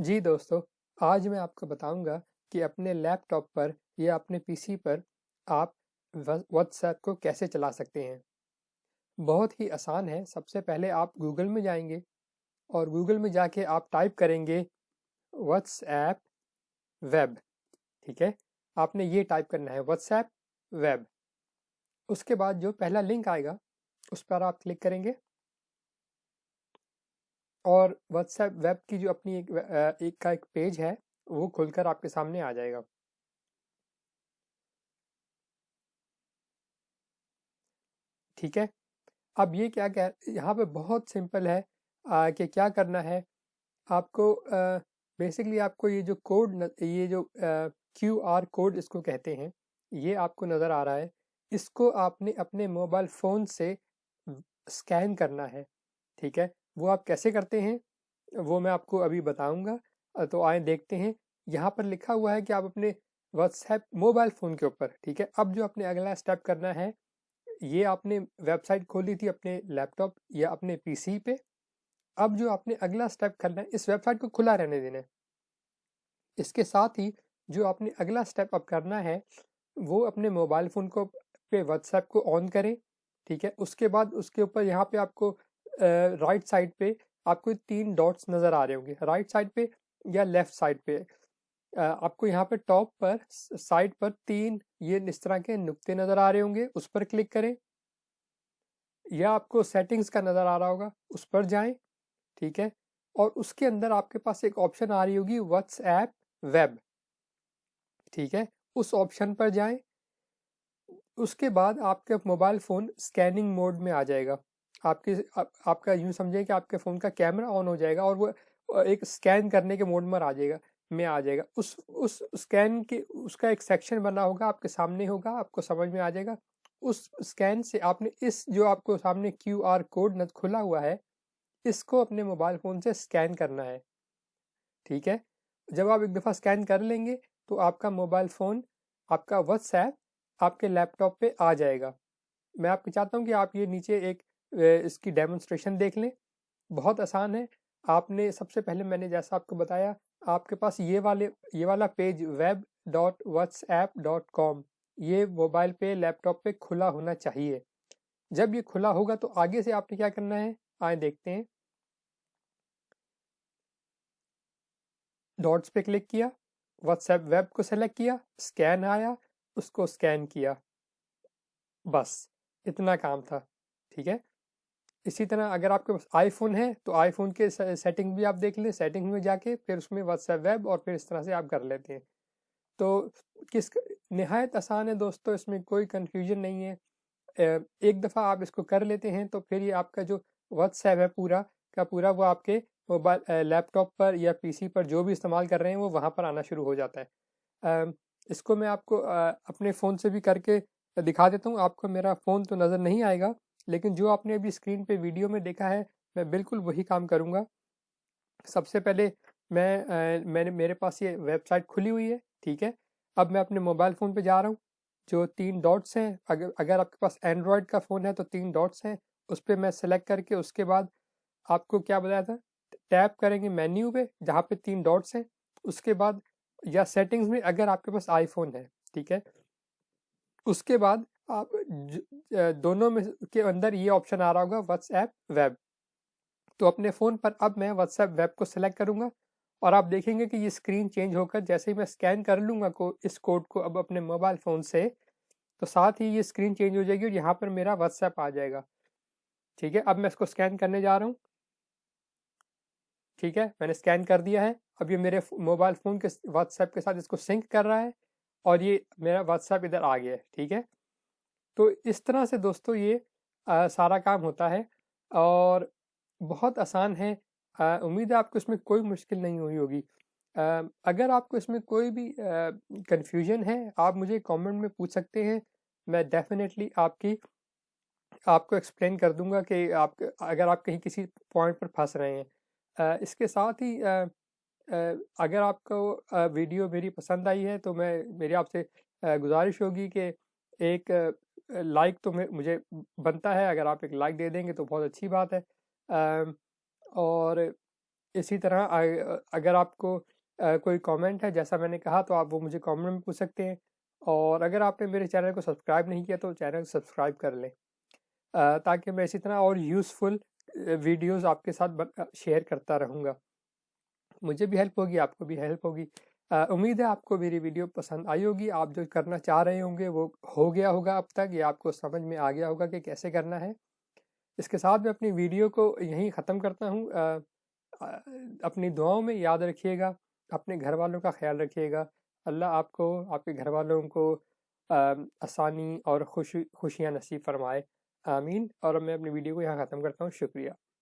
जी दोस्तों, आज मैं आपको बताऊंगा कि अपने लैपटॉप पर या अपने पीसी पर आप व्हाट्सएप को कैसे चला सकते हैं। बहुत ही आसान है। सबसे पहले आप गूगल में जाएंगे और गूगल में जाके आप टाइप करेंगे व्हाट्सएप वेब। ठीक है, आपने ये टाइप करना है व्हाट्सएप वेब। उसके बाद जो पहला लिंक आएगा उस पर आप क्लिक करेंगे और व्हाट्सएप वेब की जो अपनी एक पेज है वो खुलकर आपके सामने आ जाएगा। ठीक है, अब ये क्या कह यहाँ पे बहुत सिंपल है कि क्या करना है आपको। बेसिकली आपको ये जो ये जो क्यू आर कोड इसको कहते हैं, ये आपको नज़र आ रहा है। इसको आपने अपने मोबाइल फ़ोन से स्कैन करना है। ठीक है, वो आप कैसे करते हैं वो मैं आपको अभी बताऊंगा। तो आए देखते हैं। यहाँ पर लिखा हुआ है कि आप अपने व्हाट्सएप मोबाइल फ़ोन के ऊपर, ठीक है, अब जो अपने अगला स्टेप करना है, ये आपने वेबसाइट खोली थी अपने लैपटॉप या अपने पीसी पे। अब जो आपने अगला स्टेप करना है, इस वेबसाइट को खुला रहने देना है। इसके साथ ही जो आपने अगला स्टेप अब करना है वो अपने मोबाइल फ़ोन को पे व्हाट्सएप को ऑन करें। ठीक है, उसके बाद उसके ऊपर यहाँ पे आपको राइट साइड पे आपको 3 डॉट्स नज़र आ रहे होंगे, राइट साइड पे या लेफ्ट साइड पे। आपको यहाँ पे टॉप पर साइड पर 3 ये इस तरह के नुक्ते नज़र आ रहे होंगे, उस पर क्लिक करें। या आपको सेटिंग्स का नज़र आ रहा होगा, उस पर जाएं। ठीक है, और उसके अंदर आपके पास एक ऑप्शन आ रही होगी व्हाट्सएप वेब। ठीक है, उस ऑप्शन पर जाएं। उसके बाद आपके मोबाइल फ़ोन स्कैनिंग मोड में आ जाएगा। आपका यूँ समझिए कि आपके फ़ोन का कैमरा ऑन हो जाएगा और वो एक स्कैन करने के मोड में आ जाएगा। उस स्कैन के उसका एक सेक्शन बना होगा, आपके सामने होगा, आपको समझ में आ जाएगा। उस स्कैन से आपने इस जो आपको सामने क्यूआर कोड न खुला हुआ है, इसको अपने मोबाइल फ़ोन से स्कैन करना है। ठीक है, जब आप एक दफ़ा स्कैन कर लेंगे तो आपका मोबाइल फ़ोन, आपका व्हाट्सएप आपके लैपटॉप पे आ जाएगा। मैं आपको चाहता हूँ कि आप ये नीचे एक इसकी डेमोन्स्ट्रेशन देख लें। बहुत आसान है। आपने सबसे पहले, मैंने जैसा आपको बताया, आपके पास ये वाला पेज web.whatsapp.com ये मोबाइल पे लैपटॉप पे खुला होना चाहिए। जब ये खुला होगा तो आगे से आपने क्या करना है, आए देखते हैं। डॉट्स पे क्लिक किया, व्हाट्सएप वेब को सेलेक्ट किया, स्कैन आया, उसको स्कैन किया, बस इतना काम था। ठीक है, इसी तरह अगर आपके पास आईफोन है तो आईफोन के सेटिंग भी आप देख लें, सेटिंग में जाके फिर उसमें व्हाट्सएप वेब और फिर इस तरह से आप कर लेते हैं। तो किस निहायत आसान है दोस्तों, इसमें कोई कंफ्यूजन नहीं है। एक दफ़ा आप इसको कर लेते हैं तो फिर ये आपका जो व्हाट्सएप है पूरा का पूरा वो आपके मोबाइल लैपटॉप पर या पीसी पर जो भी इस्तेमाल कर रहे हैं वो वहाँ पर आना शुरू हो जाता है। इसको मैं आपको अपने फ़ोन से भी करके दिखा देता हूँ। आपको मेरा फ़ोन तो नज़र नहीं आएगा, लेकिन जो आपने अभी स्क्रीन पे वीडियो में देखा है मैं बिल्कुल वही काम करूँगा। सबसे पहले मैंने मेरे पास ये वेबसाइट खुली हुई है। ठीक है, अब मैं अपने मोबाइल फ़ोन पे जा रहा हूँ। जो 3 डॉट्स हैं, अगर अगर आपके पास एंड्रॉयड का फ़ोन है तो 3 डॉट्स हैं, उस पे मैं सेलेक्ट करके उसके बाद आपको क्या बताया था, टैप करेंगे मेन्यू पे जहाँ पे 3 डॉट्स हैं। उसके बाद या सेटिंग्स में अगर आपके पास आईफ़ोन है, ठीक है, उसके बाद आप दोनों में के अंदर ये ऑप्शन आ रहा होगा व्हाट्सएप वेब। तो अपने फ़ोन पर अब मैं व्हाट्सएप वेब को सेलेक्ट करूँगा और आप देखेंगे कि ये स्क्रीन चेंज होकर जैसे ही मैं स्कैन कर लूँगा इस कोड को अब अपने मोबाइल फ़ोन से, तो साथ ही ये स्क्रीन चेंज हो जाएगी और यहाँ पर मेरा व्हाट्सएप आ जाएगा। ठीक है, अब मैं इसको स्कैन करने जा रहा हूँ। ठीक है, मैंने स्कैन कर दिया है। अब ये मेरे मोबाइल फ़ोन के व्हाट्सएप के साथ इसको सिंक कर रहा है और ये मेरा व्हाट्सएप इधर आ गया है। ठीक है, तो इस तरह से दोस्तों ये सारा काम होता है और बहुत आसान है। उम्मीद है आपको इसमें कोई मुश्किल नहीं हुई होगी। अगर आपको इसमें कोई भी कन्फ्यूजन है आप मुझे कमेंट में पूछ सकते हैं। मैं डेफिनेटली आपको एक्सप्लेन कर दूंगा कि आप अगर आप कहीं किसी पॉइंट पर फंस रहे हैं। इसके साथ ही अगर आपको वीडियो मेरी पसंद आई है तो मैं मेरी आपसे गुजारिश होगी कि एक लाइक तो मुझे बनता है। अगर आप एक लाइक दे देंगे तो बहुत अच्छी बात है। और इसी तरह अगर आपको कोई कमेंट है जैसा मैंने कहा तो आप वो मुझे कमेंट में पूछ सकते हैं, और अगर आपने मेरे चैनल को सब्सक्राइब नहीं किया तो चैनल को सब्सक्राइब कर लें, ताकि मैं इसी तरह और यूज़फुल वीडियोस आपके साथ शेयर करता रहूँगा। मुझे भी हेल्प होगी, आपको भी हेल्प होगी। उम्मीद है आपको मेरी वीडियो पसंद आई होगी। आप जो करना चाह रहे होंगे वो हो गया होगा अब तक, या आपको समझ में आ गया होगा कि कैसे करना है। इसके साथ मैं अपनी वीडियो को यहीं ख़त्म करता हूँ। अपनी दुआओं में याद रखिएगा, अपने घर वालों का ख्याल रखिएगा। अल्लाह आपको, आपके घर वालों को आसानी और खुशियाँ नसीब फरमाए। आमीन। और मैं अपनी वीडियो को यहाँ ख़त्म करता हूँ। शुक्रिया।